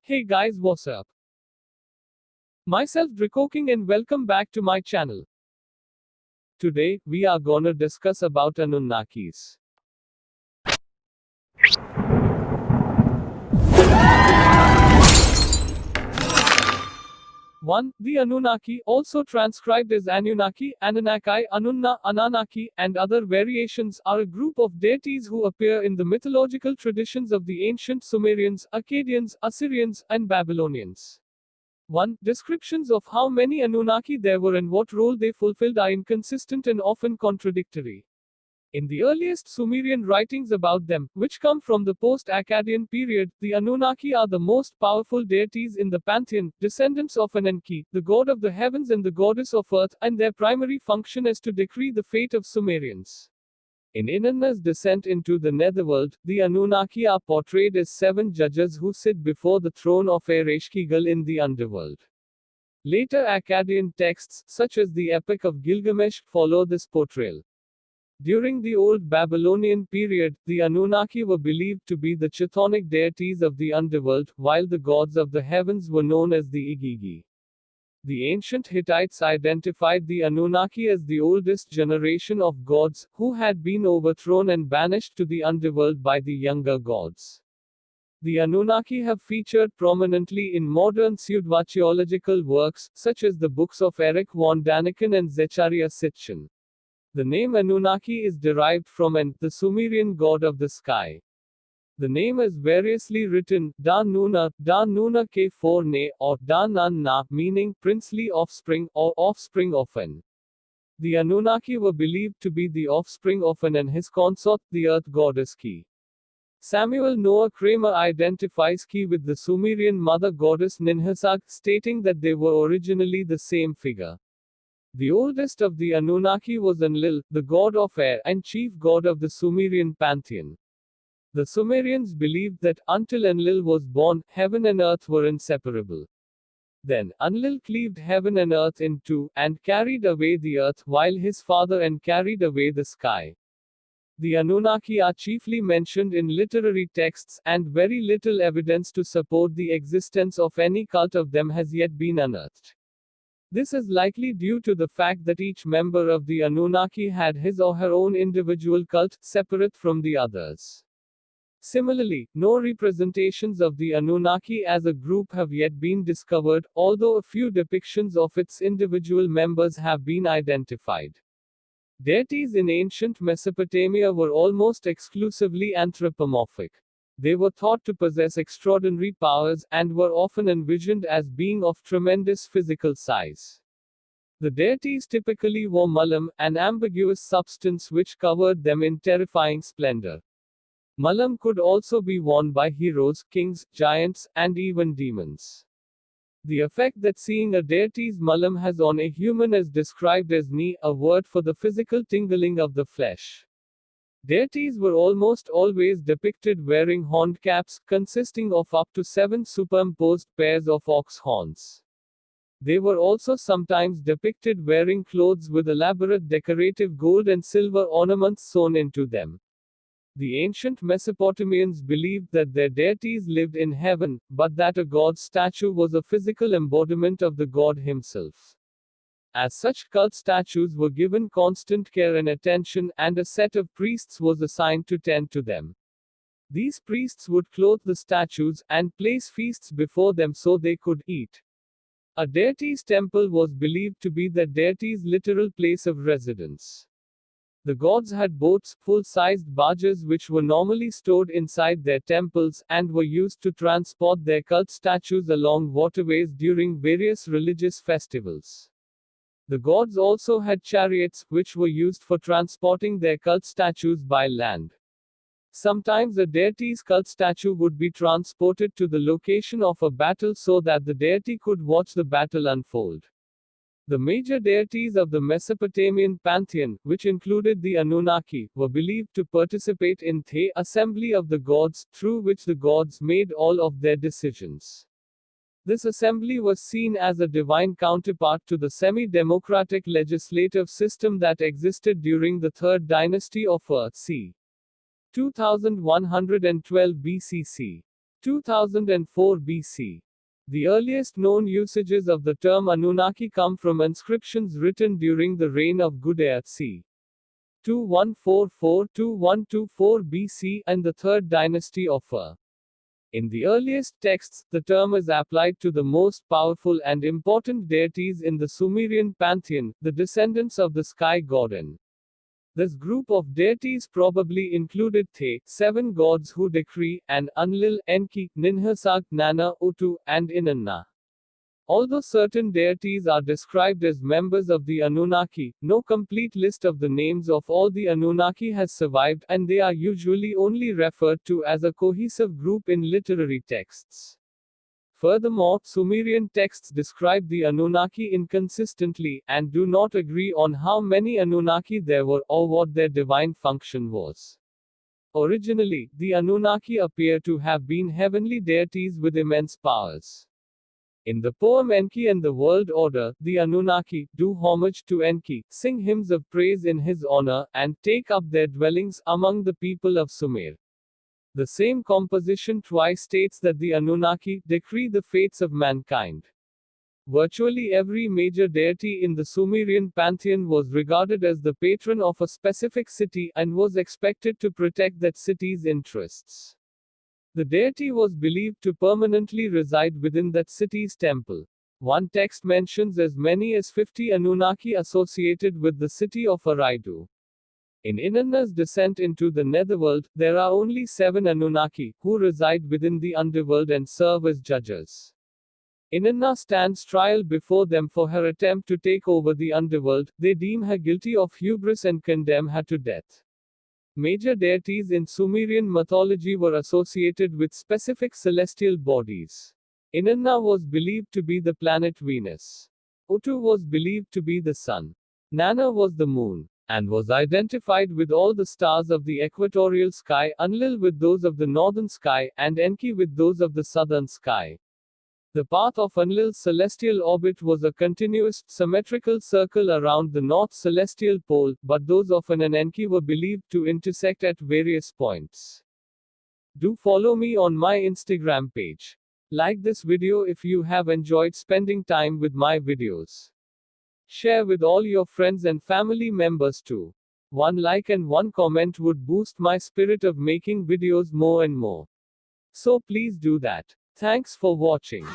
Hey guys, what's up? Myself DracoKing and welcome back to my channel. Today, we are gonna discuss about Anunnakis. 1. The Anunnaki, also transcribed as Anunnaki, Anunnaki, Anunna, Ananaki, and other variations, are a group of deities who appear in the mythological traditions of the ancient Sumerians, Akkadians, Assyrians, and Babylonians. 1. Descriptions of how many Anunnaki there were and what role they fulfilled are inconsistent and often contradictory. In the earliest Sumerian writings about them, which come from the post-Akkadian period, the Anunnaki are the most powerful deities in the pantheon, descendants of Enki, the god of the heavens and the goddess of earth, and their primary function is to decree the fate of Sumerians. In Inanna's descent into the netherworld, the Anunnaki are portrayed as 7 judges who sit before the throne of Ereshkigal in the underworld. Later Akkadian texts, such as the Epic of Gilgamesh, follow this portrayal. During the Old Babylonian period, the Anunnaki were believed to be the chthonic deities of the underworld, while the gods of the heavens were known as the Igigi. The ancient Hittites identified the Anunnaki as the oldest generation of gods, who had been overthrown and banished to the underworld by the younger gods. The Anunnaki have featured prominently in modern pseudoarchaeological works, such as the books of Erich von Daniken and Zecharia Sitchin. The name Anunnaki is derived from An, the Sumerian god of the sky. The name is variously written, Da Nuna K4 Ne, or Da Nun Na, meaning princely offspring, or offspring of An. The Anunnaki were believed to be the offspring of An and his consort, the earth goddess Ki. Samuel Noah Kramer identifies Ki with the Sumerian mother goddess Ninhursag, stating that they were originally the same figure. The oldest of the Anunnaki was Enlil, the god of air, and chief god of the Sumerian pantheon. The Sumerians believed that, until Enlil was born, heaven and earth were inseparable. Then, Enlil cleaved heaven and earth in two, and carried away the earth, while his father En carried away the sky. The Anunnaki are chiefly mentioned in literary texts, and very little evidence to support the existence of any cult of them has yet been unearthed. This is likely due to the fact that each member of the Anunnaki had his or her own individual cult, separate from the others. Similarly, no representations of the Anunnaki as a group have yet been discovered, although a few depictions of its individual members have been identified. Deities in ancient Mesopotamia were almost exclusively anthropomorphic. They were thought to possess extraordinary powers, and were often envisioned as being of tremendous physical size. The deities typically wore mullum, an ambiguous substance which covered them in terrifying splendor. Mullum could also be worn by heroes, kings, giants, and even demons. The effect that seeing a deity's mullum has on a human is described as ni, a word for the physical tingling of the flesh. Deities were almost always depicted wearing horned caps, consisting of up to 7 superimposed pairs of ox horns. They were also sometimes depicted wearing clothes with elaborate decorative gold and silver ornaments sewn into them. The ancient Mesopotamians believed that their deities lived in heaven, but that a god's statue was a physical embodiment of the god himself. As such, cult statues were given constant care and attention, and a set of priests was assigned to tend to them. These priests would clothe the statues, and place feasts before them so they could eat. A deity's temple was believed to be the deity's literal place of residence. The gods had boats, full-sized barges which were normally stored inside their temples, and were used to transport their cult statues along waterways during various religious festivals. The gods also had chariots, which were used for transporting their cult statues by land. Sometimes a deity's cult statue would be transported to the location of a battle so that the deity could watch the battle unfold. The major deities of the Mesopotamian pantheon, which included the Anunnaki, were believed to participate in the assembly of the gods, through which the gods made all of their decisions. This assembly was seen as a divine counterpart to the semi-democratic legislative system that existed during the Third Dynasty of c. 2112 BCC. 2004 BC. The earliest known usages of the term Anunnaki come from inscriptions written during the reign of Gudea c. 2144-2124 BC and the Third Dynasty of Ur. In the earliest texts, the term is applied to the most powerful and important deities in the Sumerian pantheon, the descendants of the sky godin. This group of deities probably included the 7 gods who decree, and Enlil, Enki, Ninhursag, Nana, Utu, and Inanna. Although certain deities are described as members of the Anunnaki, no complete list of the names of all the Anunnaki has survived, and they are usually only referred to as a cohesive group in literary texts. Furthermore, Sumerian texts describe the Anunnaki inconsistently, and do not agree on how many Anunnaki there were, or what their divine function was. Originally, the Anunnaki appear to have been heavenly deities with immense powers. In the poem Enki and the World Order, the Anunnaki do homage to Enki, sing hymns of praise in his honor, and take up their dwellings among the people of Sumer. The same composition twice states that the Anunnaki decree the fates of mankind. Virtually every major deity in the Sumerian pantheon was regarded as the patron of a specific city, and was expected to protect that city's interests. The deity was believed to permanently reside within that city's temple. One text mentions as many as 50 Anunnaki associated with the city of Eridu. In Inanna's descent into the netherworld, there are only 7 Anunnaki, who reside within the underworld and serve as judges. Inanna stands trial before them for her attempt to take over the underworld. They deem her guilty of hubris and condemn her to death. Major deities in Sumerian mythology were associated with specific celestial bodies. Inanna was believed to be the planet Venus. Utu was believed to be the sun. Nana was the moon, and was identified with all the stars of the equatorial sky, Enlil with those of the northern sky, and Enki with those of the southern sky. The path of Enlil's celestial orbit was a continuous, symmetrical circle around the north celestial pole, but those of An and Enki were believed to intersect at various points. Do follow me on my Instagram page. Like this video if you have enjoyed spending time with my videos. Share with all your friends and family members too. One like and one comment would boost my spirit of making videos more and more. So please do that. Thanks for watching.